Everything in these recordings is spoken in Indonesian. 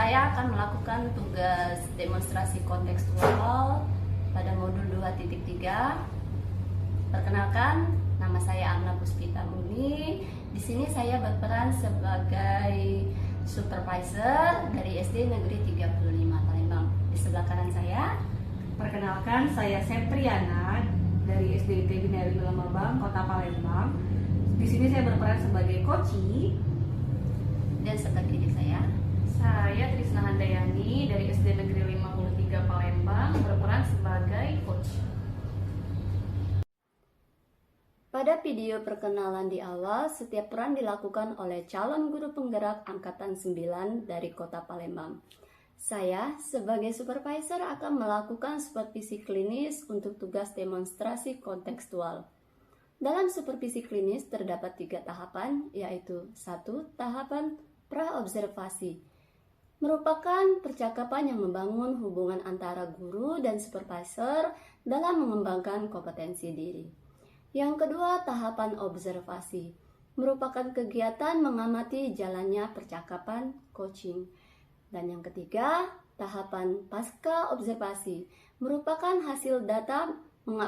saya akan melakukan tugas demonstrasi kontekstual pada modul 2.3. Perkenalkan, nama saya Amna Puspita Muni. Di sini saya berperan sebagai supervisor dari SD Negeri 35 Palembang. Di sebelah kanan saya, perkenalkan, saya Septriana dari SDIT Binari Palembang, Kota Palembang. Di sini saya berperan sebagai koci. dan seperti ini saya Trisna Handayani dari SD Negeri 53 Palembang, berperan sebagai coach. Pada video perkenalan di awal, setiap peran dilakukan oleh calon guru penggerak Angkatan 9 dari Kota Palembang. Saya sebagai supervisor akan melakukan supervisi klinis untuk tugas demonstrasi kontekstual. Dalam supervisi klinis terdapat 3 tahapan, yaitu 1. Tahapan pra-observasi, merupakan percakapan yang membangun hubungan antara guru dan supervisor dalam mengembangkan kompetensi diri. Yang kedua, tahapan observasi, merupakan kegiatan mengamati jalannya percakapan coaching. Dan yang ketiga, tahapan pasca observasi, merupakan hasil data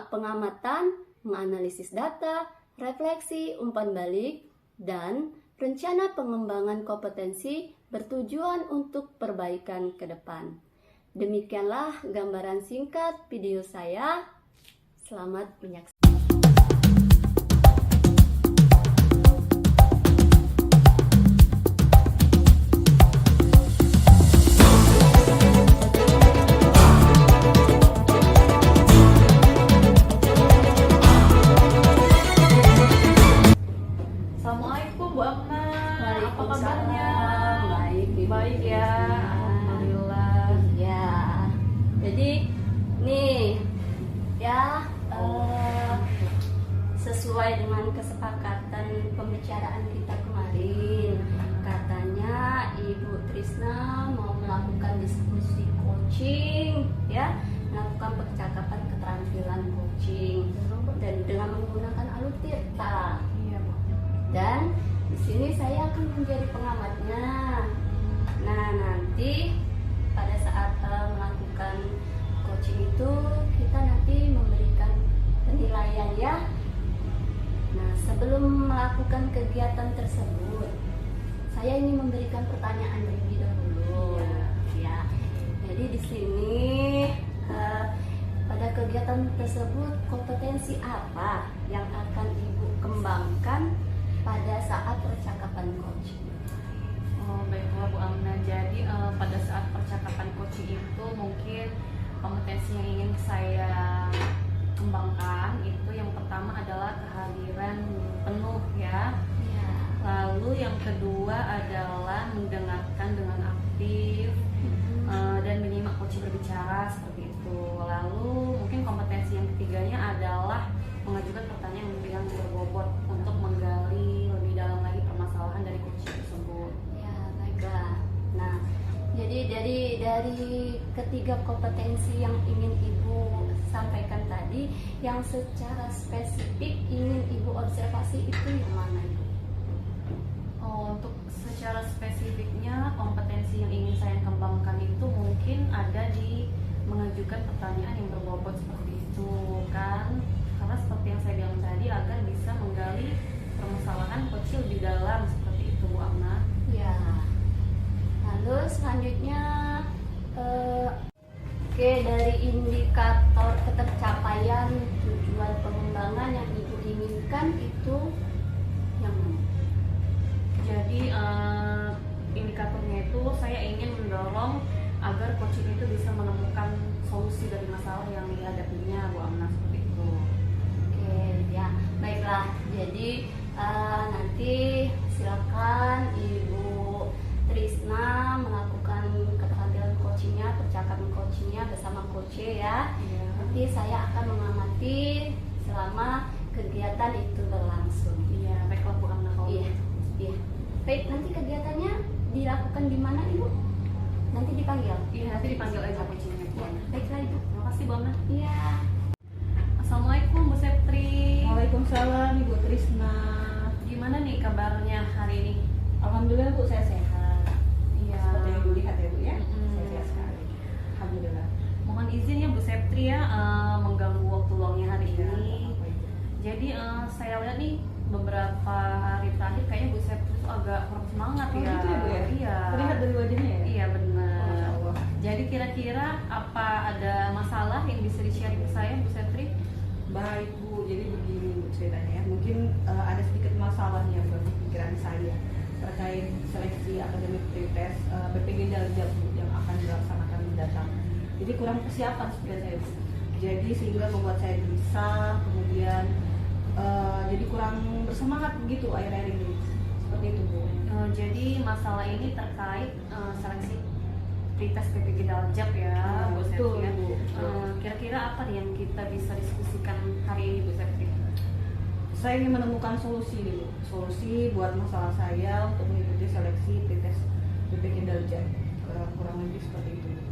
pengamatan, menganalisis data, refleksi, umpan balik, dan rencana pengembangan kompetensi bertujuan untuk perbaikan ke depan. Demikianlah gambaran singkat video saya. Selamat menyaksikan. Assalamualaikum Bu Amna, apa Waalaikumsalam. kabarnya? Baik, Ibu. Baik ya, alhamdulillah. Ya, jadi nih ya sesuai dengan kesepakatan pembicaraan kita kemarin, katanya Ibu Trisna mau melakukan diskusi coaching, ya, melakukan percakapan keterampilan coaching dan dengan menggunakan Alutirta. Iya Bu. Dan di sini saya akan menjadi pengamatnya. Nah, nanti pada saat melakukan coaching itu kita nanti memberikan penilaian ya. Nah, sebelum melakukan kegiatan tersebut, saya ingin memberikan pertanyaan terlebih dahulu. Ya. Jadi di sini pada kegiatan tersebut kompetensi apa yang akan Ibu kembangkan pada saat percakapan coaching? Oh, baiklah Bu Amna. Jadi pada saat percakapan coaching itu mungkin kompetensi yang ingin saya kembangkan itu yang pertama adalah kehadiran penuh ya. Ya. Lalu yang kedua adalah mendengarkan dengan aktif dan menyimak coach berbicara seperti itu. Lalu mungkin kompetensi yang ketiganya adalah mengajukan pertanyaan yang berbobot untuk menggali lebih dalam lagi permasalahan dari coach tersebut. Ya, baiklah. Nah, jadi dari ketiga kompetensi yang ingin Ibu sampaikan tadi, yang secara spesifik ingin Ibu observasi itu yang mana Ibu? Oh, untuk secara spesifiknya kompetensi yang ingin saya kembangkan itu mungkin ada di mengajukan pertanyaan yang berbobot seperti itu kan, karena seperti yang saya bilang tadi agar bisa menggali permasalahan kecil di dalam seperti itu Bu Amna. Ya. Lalu selanjutnya dari indikator ketercapaian tujuan pengembangan yang Ibu inginkan itu yang mana? Jadi indikatornya itu saya ingin mendorong agar coaching itu bisa menemukan solusi dari masalah yang dihadapinya Bu Amna seperti itu. Oke, ya, baiklah. Jadi nanti silakan Ibu Trisna melakukan keterampilan coachingnya, percakapan coachingnya bersama coach ya. Iya. Nanti saya akan mengamati selama kegiatan itu berlangsung. Iya, baiklah Bu Amna kalau Iya, begitu. iya. Baik, nanti kegiatannya dilakukan di mana Ibu? Nanti dipanggil. Iya, nanti dipanggil aja coachingnya Bu Ya, Amna. baiklah Ibu. Terima kasih Bu Amna. Iya. Assalamualaikum Bu Septri. Waalaikumsalam Ibu Trisna. Gimana nih kabarnya hari ini? Alhamdulillah Bu, saya sehat. Iya. Seperti yang Ibu lihat ya Bu ya. kira-kira apa ada masalah yang bisa di-share ke saya, Bu Septri? Baik Bu, jadi begini Bu ceritanya ya. Mungkin ada sedikit masalah yang berpikiran saya terkait seleksi akademik pretest BPG Daljab Bu yang akan dilaksanakan mendatang. Jadi kurang persiapan sebenarnya saya Bu. Jadi sehingga membuat saya gelisah, kemudian jadi kurang bersemangat begitu akhir-akhir ini. Seperti itu Bu. Jadi masalah ini terkait seleksi pretest BPG Daljab ya, Bu Betul Septri ya. Bu. Kira-kira apa nih yang kita bisa diskusikan hari ini, Bu Septri? Saya ingin menemukan solusi dulu, solusi buat masalah saya untuk mengikuti seleksi pretest BPG Daljab. Kurang lebih seperti itu.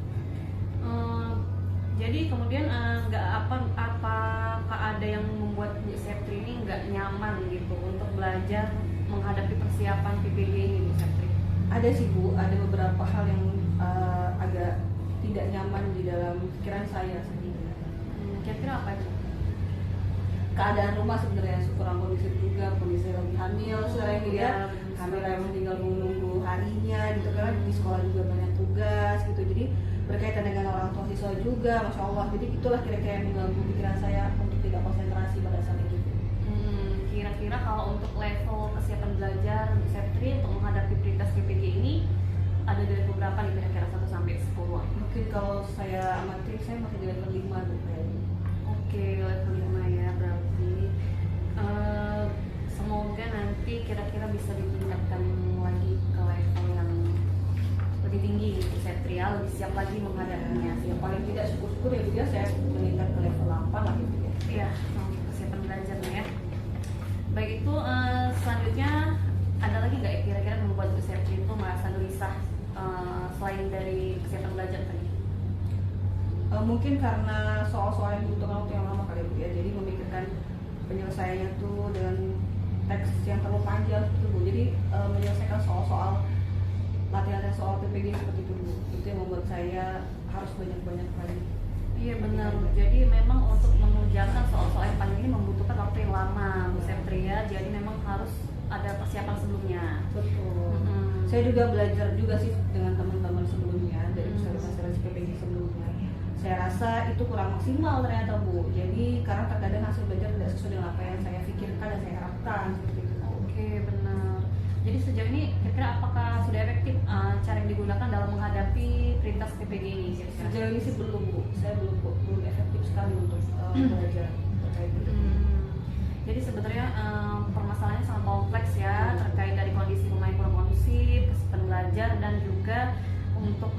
Jadi kemudian nggak apakah ada yang membuat Bu Septri ini nggak nyaman gitu untuk belajar menghadapi persiapan PPG ini, Bu Septri? Ada sih Bu, ada beberapa hal yang agak tidak nyaman di dalam pikiran saya sendiri. Kira-kira apa itu? Keadaan rumah sebenarnya kurang kondisi juga, kondisi lagi hamil, sering Iya, ya hamil emang tinggal menunggu harinya gitu kan, di sekolah juga banyak tugas gitu, jadi berkaitan dengan orang tua siswa juga, masya Allah. Jadi itulah kira-kira yang mengganggu pikiran saya untuk tidak konsentrasi pada saat itu. Kira-kira kalau untuk level kesiapan belajar Bu Septri untuk menghadapi pretest PPG ini ada di level berapa nih kira-kira 1 sampai 10? Mungkin kalau saya amati, saya masih di level 5 tuh kayaknya. Oke, level 5 ya berarti. Semoga nanti kira-kira bisa ditingkatkan lagi ke level yang lebih tinggi Bu Septri ya, lebih siap lagi menghadapinya. Ya paling tidak syukur-syukur ya Bu ya, saya meningkat ke level 8 lah gitu ya. Iya, untuk kesiapan belajarnya ya. Baik, itu selanjutnya ada lagi nggak ya kira-kira yang membuat Bu Septri itu merasa gelisah selain dari kesiapan belajar tadi? Mungkin karena soal-soal yang membutuhkan waktu yang lama kali Bu ya, jadi memikirkan penyelesaiannya tuh dengan teks yang terlalu panjang gitu Bu. Jadi menyelesaikan soal-soal latihan soal PPG seperti itu Bu. Itu yang membuat saya harus banyak-banyak kali. Iya benar. Jadi memang untuk mengerjakan soal-soal yang panjang ini membutuhkan waktu yang lama, Bu Septri ya. Jadi memang harus ada persiapan sebelumnya. Betul. Saya juga belajar juga sih dengan teman-teman sebelumnya dari peserta PPG sebelumnya. Saya rasa itu kurang maksimal ternyata Bu. Jadi karena terkadang hasil belajar tidak sesuai dengan apa yang saya pikirkan dan saya harapkan seperti itu. Oke, benar. Jadi sejauh ini kira-kira apakah sudah efektif cara yang digunakan dalam menghadapi pretest PPG ini? Kira-kira? Sejauh ini sih belum Bu. Saya belum efektif sekali untuk belajar terkait itu. Jadi sebenarnya permasalahannya sangat kompleks ya, terkait dari kondisi rumah yang kurang kondusif, kesiapan belajar, dan juga untuk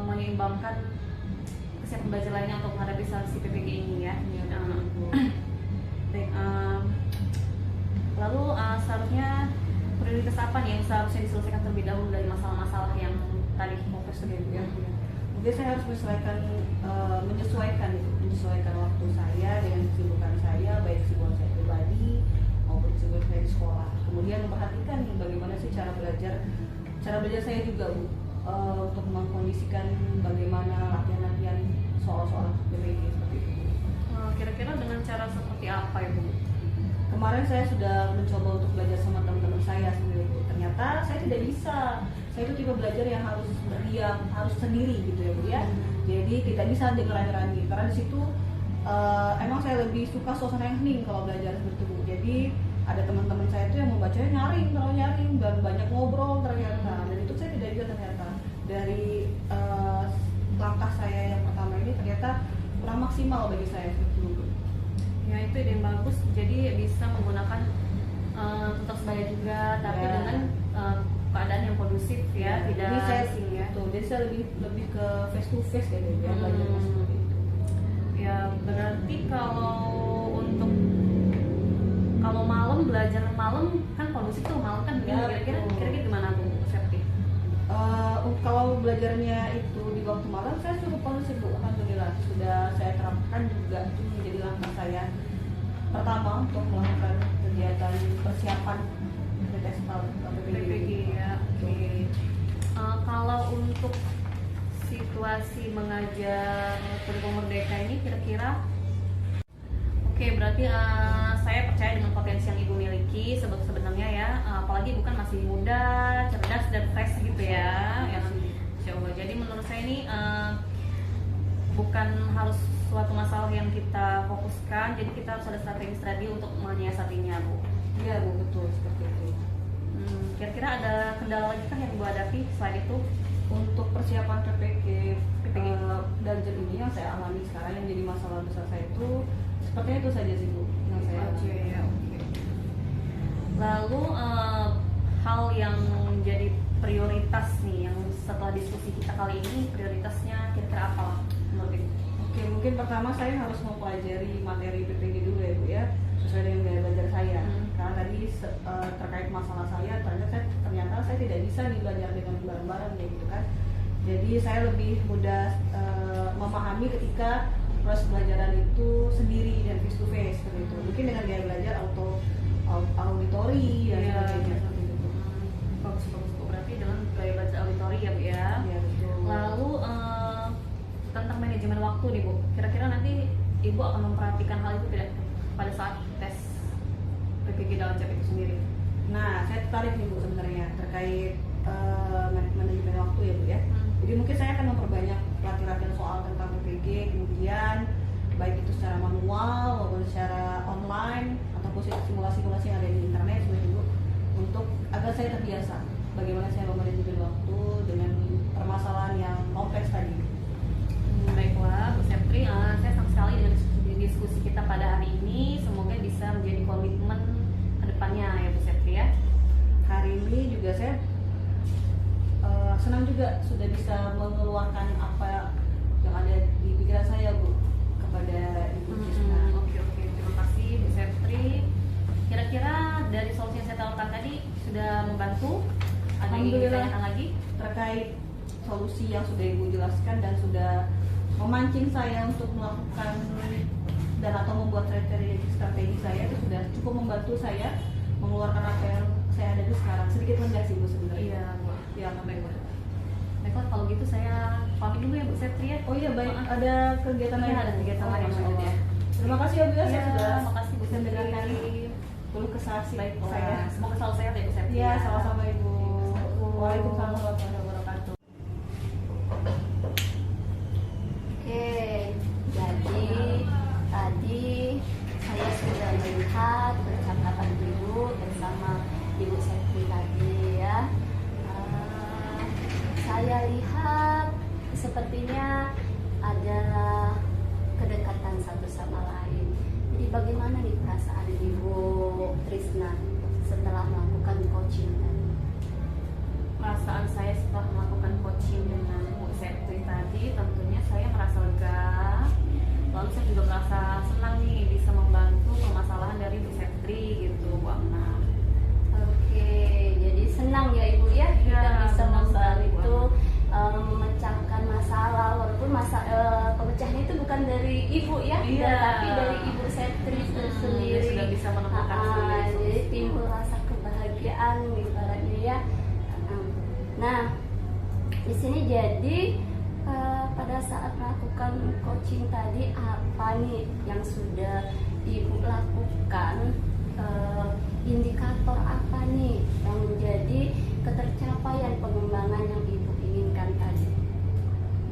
menyeimbangkan kesiapan belajar lainnya untuk menghadapi seleksi PPG ini ya. Baik, lalu seharusnya prioritas apa nih yang seharusnya diselesaikan terlebih dahulu dari masalah-masalah yang tadi fokus tadi ya? Mungkin saya harus menyesuaikan waktu saya dengan kesibukan saya, baik kesibukan saya pribadi maupun kesibukan saya di sekolah. Kemudian memperhatikan bagaimana sih cara belajar saya juga Bu, untuk mengkondisikan bagaimana latihan-latihan soal-soal PPG seperti itu. Kira-kira dengan cara seperti apa ya Bu? Kemarin saya sudah mencoba untuk belajar sama teman-teman saya sendiri Bu. Ternyata saya tidak bisa. Saya itu tipe belajar yang harus berdiam, harus sendiri gitu ya Bu ya. Jadi tidak bisa dengeran-dengeran gitu. Karena di situ emang saya lebih suka suasana yang hening kalau belajar seperti itu Bu. Jadi ada teman-teman saya itu yang membacanya terlalu nyaring dan banyak ngobrol ternyata. Dan itu saya tidak bisa ternyata. Dari langkah saya yang pertama ini ternyata kurang maksimal bagi saya seperti itu. Ya itu ide yang bagus, jadi bisa menggunakan tutor sebaya juga, tapi Ya. dengan keadaan yang kondusif ya, tidak Jadi saya bising ya. Betul, jadi saya lebih ke face to face ya belajar seperti itu. Ya berarti kalau malam belajar malam kan kondusif tuh malam kan Ya, kira-kira betul. gimana tuh Septi? Kalau belajarnya itu di waktu malam saya cukup kondusif Bu, alhamdulillah sudah saya terapkan juga itu menjadi langkah saya pertama untuk melakukan kegiatan persiapan PPG PPG ya. Oke. Kalau untuk situasi mengajar kurikulum merdeka ini kira-kira oke, berarti saya percaya dengan potensi yang Ibu miliki sebenarnya ya, apalagi bukan masih muda, cerdas dan fresh gitu ya. Insya Allah. Jadi menurut saya ini bukan harus suatu masalah yang kita fokuskan, jadi kita harus ada strategi untuk menyiasatinya, Bu. Iya Bu, betul seperti itu. Kira-kira ada kendala lagi kah yang Ibu hadapi selain itu? Untuk persiapan PPG Dungeon ini yang saya alami sekarang, yang jadi masalah besar saya itu sepertinya itu saja sih Bu yang saya alami. Ya, oke. Lalu hal yang menjadi prioritas nih, yang setelah diskusi kita kali ini, prioritasnya kira-kira apa menurut Ibu? Oke, mungkin pertama saya harus mempelajari materi PPG dulu ya Bu ya, sesuai dengan gaya belajar saya. Karena tadi terkait masalah saya, ternyata saya tidak bisa nih belajar dengan bareng-bareng ya gitu kan. Jadi saya lebih mudah memahami ketika proses pelajaran itu sendiri dan face to face seperti itu. Mungkin dengan gaya belajar auditori dan sebagainya seperti itu. Bagus. Berarti dengan gaya belajar auditori ya Bu ya. Ya betul. Lalu tentang manajemen waktu nih Bu, kira-kira nanti Ibu akan memperhatikan hal itu tidak pada saat tes PPG Daljab itu sendiri? Nah, saya tertarik nih Bu sebenarnya terkait manajemen waktu ya Bu ya. Jadi mungkin saya akan memperbanyak latihan soal tentang PPG, kemudian baik itu secara manual maupun secara online ataupun simulasi-simulasi yang ada di internet seperti itu, untuk agar saya terbiasa bagaimana saya memanajemen waktu dengan permasalahan yang kompleks tadi. Baiklah Bu Septri, saya senang sekali dengan diskusi kita pada hari ini. Semoga bisa menjadi komitmen ke depannya ya Bu Septri ya. Hari ini juga saya senang juga sudah bisa mengeluarkan apa yang ada di pikiran saya Bu kepada Ibu Cisna. Oke, terima kasih Bu Septri. Kira-kira dari solusi yang saya tawarkan tadi sudah membantu? Ada yang ingin ditanyakan lagi? Terkait solusi yang sudah Ibu jelaskan dan sudah memancing saya untuk melakukan dan atau membuat strategi saya, itu sudah cukup membantu saya mengeluarkan apa yang saya hadapi sekarang. Sedikit rendah sih Bu sebenarnya. Iya Bu. Ya, baik. Baiklah, kalau gitu saya pamit dulu ya Bu Septri ya. Oh iya baik, ada kegiatan lain? Iya, ada kegiatan lain Masya selanjutnya. Allah. Terima kasih ya Bu ya, saya sudah makasih Bu Septri. mendengarkan keluh kesah Baik, saya. semoga selalu sehat ya Bu Septri. Iya, sama-sama Ibu. Assalamualaikum. Waalaikumsalam warahmatullahi wabarakatuh. Oke, jadi tadi saya sudah melihat percakapan Ibu bersama Ibu Septri tadi ya. Saya lihat sepertinya ada kedekatan satu sama lain. Jadi bagaimana nih perasaan Ibu Trisna setelah melakukan coaching tadi? Perasaan saya setelah melakukan coaching dengan Bu Septri tadi, tentunya saya merasa lega. Lalu saya juga merasa senang nih bisa membantu permasalahan dari Bu Septri gitu, Bu Amna. Oke, jadi senang ya Ibu ya, kita Ya, bisa senang sekali, membantu memecahkan masalah, walaupun pemecahannya itu bukan dari Ibu ya, Iya. tapi dari Ibu Septri itu sendiri. Dia sudah bisa menemukan sendiri Jadi solusi. timbul rasa kebahagiaan ibaratnya ya. Nah, di sini jadi pada saat melakukan coaching tadi, apa nih yang sudah Ibu lakukan? Indikator apa nih yang menjadi ketercapaian pengembangan yang Ibu inginkan tadi?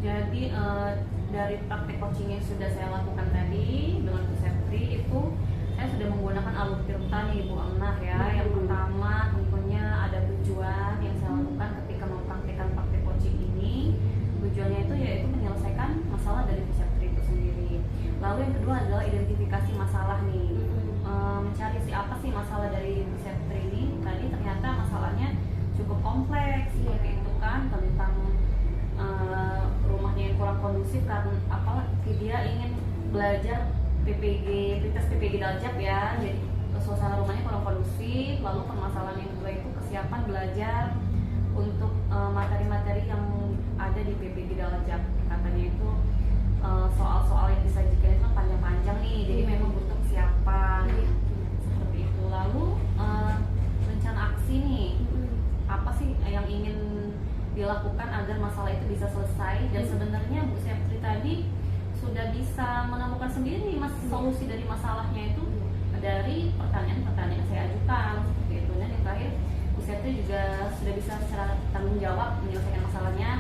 Jadi dari praktek coaching yang sudah saya lakukan tadi dengan Bu Septri itu, saya sudah menggunakan alur tirta nih Bu Amnah ya. Yang pertama tentunya ada tujuan yang saya lakukan ketika mempraktikkan praktek coaching ini. Tujuannya itu yaitu menyelesaikan masalah dari Bu Septri itu sendiri. Lalu yang kedua adalah identifikasi masalah nih. Mencari apa sih masalah dari Bu Septri ini. Tadi ternyata masalahnya cukup kompleks seperti itu kan, tentang rumahnya yang kurang kondusif karena apalagi dia ingin belajar PPG, tes PPG Daljab ya. Jadi suasana rumahnya kurang kondusif. Lalu permasalahan yang kedua itu kesiapan belajar untuk materi-materi yang ada di PPG Daljab. Katanya itu soal-soal yang disajikan itu panjang-panjang nih, jadi memang butuh kesiapan seperti itu. Lalu rencana aksi nih, apa sih yang ingin dilakukan agar masalah itu bisa selesai? Dan sebenarnya Bu Septri tadi sudah bisa menemukan sendiri solusi dari masalahnya itu dari pertanyaan-pertanyaan yang saya ajukan seperti itu. Dan yang terakhir, Bu Septri juga sudah bisa secara tanggung jawab menyelesaikan masalahnya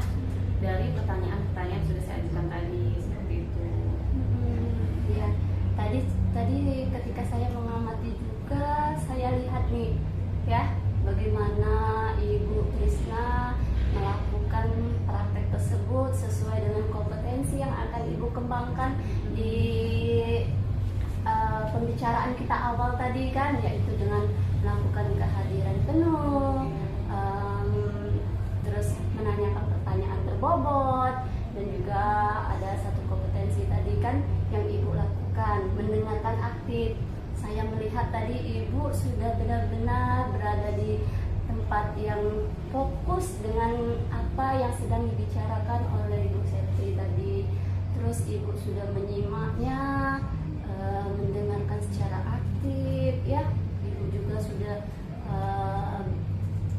dari pertanyaan-pertanyaan yang sudah saya ajukan tadi seperti Tadi ketika saya mengamati juga, saya lihat nih ya bagaimana Ibu Trisna melakukan praktek tersebut sesuai dengan kompetensi yang akan Ibu kembangkan di pembicaraan kita awal tadi kan, yaitu dengan melakukan kehadiran penuh, terus menanyakan pertanyaan berbobot, dan juga ada satu kompetensi tadi kan yang Ibu lakukan, mendengarkan aktif. Saya melihat tadi Ibu sudah benar-benar berada di tempat yang fokus dengan apa yang sedang dibicarakan oleh Ibu Setri tadi. Terus Ibu sudah menyimaknya, mendengarkan secara aktif ya. Ibu juga sudah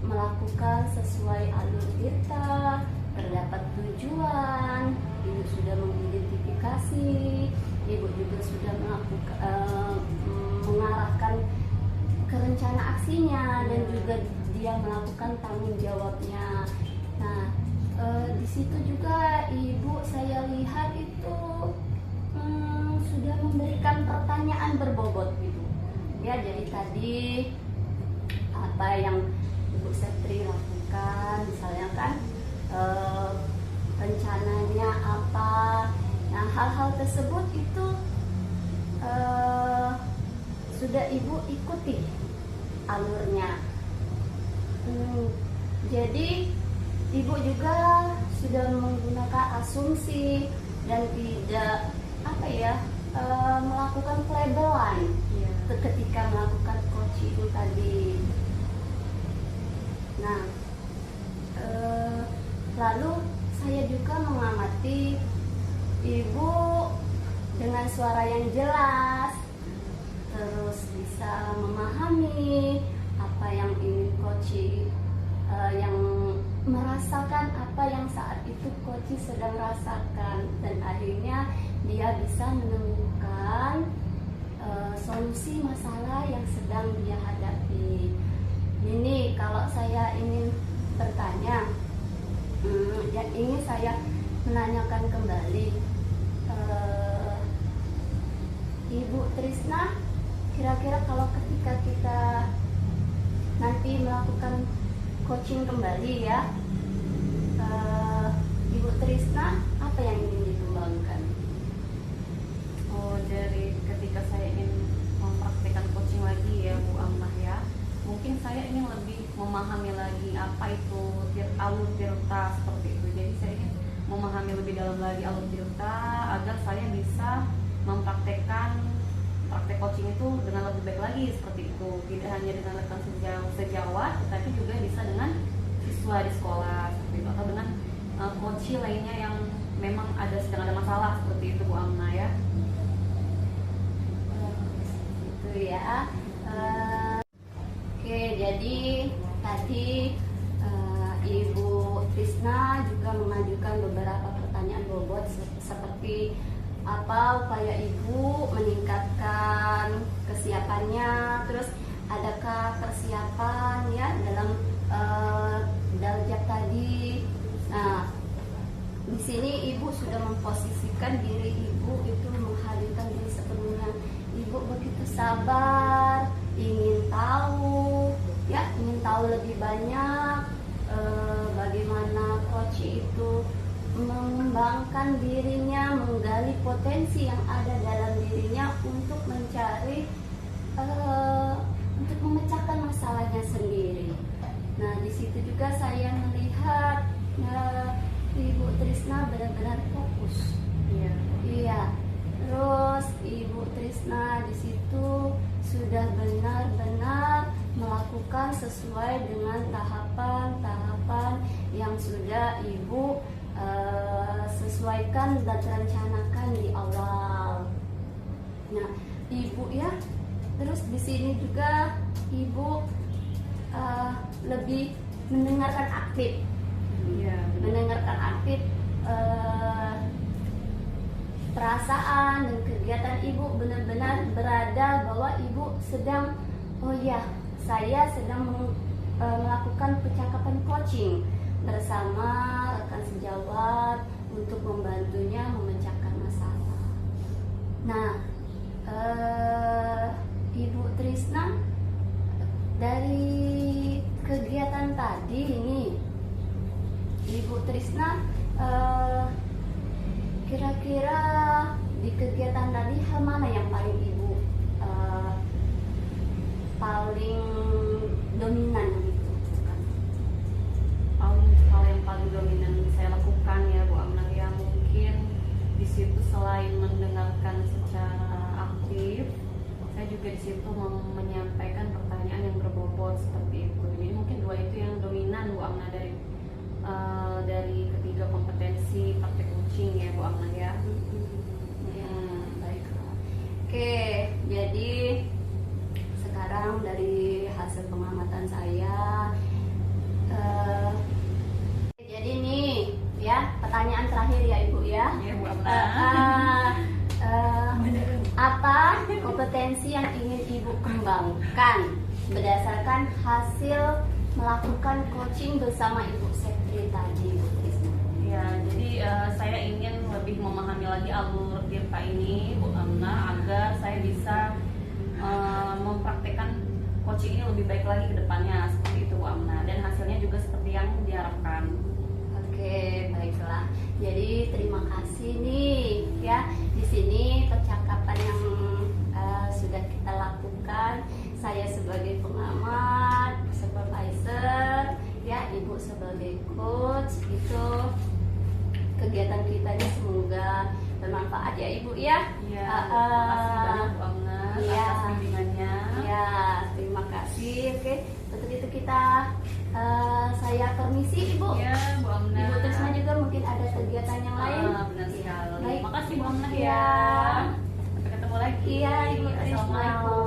melakukan sesuai alur kita, terdapat tujuan. Ibu sudah mengidentifikasi, Ibu juga sudah mengarahkan ke rencana aksinya, dan juga dia melakukan tanggung jawabnya. Nah, di situ juga Ibu saya lihat itu sudah memberikan pertanyaan berbobot gitu. Ya, jadi tadi apa yang Ibu Setri lakukan, misalnya kan rencananya apa. Nah, hal-hal tersebut itu sudah Ibu ikuti alurnya. Jadi Ibu juga sudah menggunakan asumsi dan tidak melakukan pelabelan ketika melakukan coaching tadi. Nah, lalu saya juga mengamati Ibu dengan suara yang jelas, terus bisa memahami apa yang ingin coaching, yang merasakan apa yang saat itu coaching sedang rasakan, dan akhirnya dia bisa menemukan solusi masalah yang sedang dia hadapi. Ini kalau saya ingin bertanya, yang ingin saya menanyakan kembali, Ibu Trisna, kira-kira kalau ketika kita nanti melakukan coaching kembali ya, Ibu Trisna apa yang ingin dikembangkan? Oh, dari ketika saya ingin mempraktikkan coaching lagi ya Bu Amnah ya, mungkin saya ingin lebih memahami lagi apa itu alur tirta seperti itu. Jadi saya ingin memahami lebih dalam lagi alur tirta agar saya bisa mempraktekkan praktek coaching itu dengan lebih baik lagi seperti itu. Tidak hanya dengan rekan sejawat, tetapi juga bisa dengan siswa di sekolah seperti itu, atau dengan coaching lainnya yang memang sedang ada masalah seperti itu Bu Amna ya. Itu ya. Oke, jadi tadi Ibu Trisna juga mengajukan beberapa pertanyaan bobot seperti apa upaya Ibu meningkatkan kesiapannya, terus adakah persiapan ya dalam daljab tadi. Nah, di sini Ibu sudah memposisikan diri Ibu itu menghadirkan diri sepenuhnya. Ibu begitu sabar, ingin tahu lebih banyak bagaimana coach itu mengembangkan dirinya, menggali potensi yang ada dalam dirinya untuk mencari untuk memecahkan masalahnya sendiri. Nah, di situ juga saya melihat Ibu Trisna benar-benar fokus. Iya. Terus Ibu Trisna di situ sudah benar-benar melakukan sesuai dengan tahapan-tahapan yang sudah Ibu sesuaikan dan rencanakan di awal. Nah, Ibu ya, terus di sini juga Ibu lebih mendengarkan aktif, mendengarkan aktif perasaan dan kegiatan Ibu, benar-benar berada bahwa Ibu sedang, saya sedang melakukan percakapan coaching bersama rekan sejawat untuk membantunya memecahkan masalah. Nah, Eh, kira-kira di kegiatan tadi hal mana yang paling Ibu paling dominan gitu? Hal yang paling dominan saya lakukan ya Bu Amnah ya, mungkin di situ selain mendengarkan secara aktif, saya juga di situ menyampaikan pertanyaan yang berbobot seperti itu. Jadi mungkin dua itu yang dominan Bu Amnah dari ketiga kompetensi praktek coaching ya Bu Amnah ya. Baiklah. Oke, jadi sekarang dari hasil pengamatan saya, jadi nih ya pertanyaan terakhir ya Ibu ya. Ya Bu Amnah. Apa kompetensi yang ingin Ibu kembangkan berdasarkan hasil melakukan coaching bersama Ibu Septri tadi, Bu Krisna? Ya, jadi saya ingin lebih memahami lagi alur Tirta ini, Bu Amnah, agar saya bisa mempraktekkan coaching ini lebih baik lagi ke depannya, seperti itu Bu Amnah. Dan hasilnya juga seperti yang diharapkan. Oke, baiklah. Jadi terima kasih nih ya. Di sini percakapan yang sudah kita lakukan, saya sebagai pengamat, supervisor, ya Ibu sebagai coach, itu kegiatan kita ini semoga bermanfaat ya Ibu ya. Iya, terima kasih banyak Bu Amnah Iya. atas bimbingannya. Ya, terima kasih. Oke, untuk itu kita saya permisi Ibu. Ya, Bu Amnah. Ibu Trisna juga mungkin ada kegiatan yang lain. Benar sekali. Baik. Makasih Bu Amnah Ya. ya. Sampai ketemu lagi. Iya, Ibu Trisna. Assalamualaikum.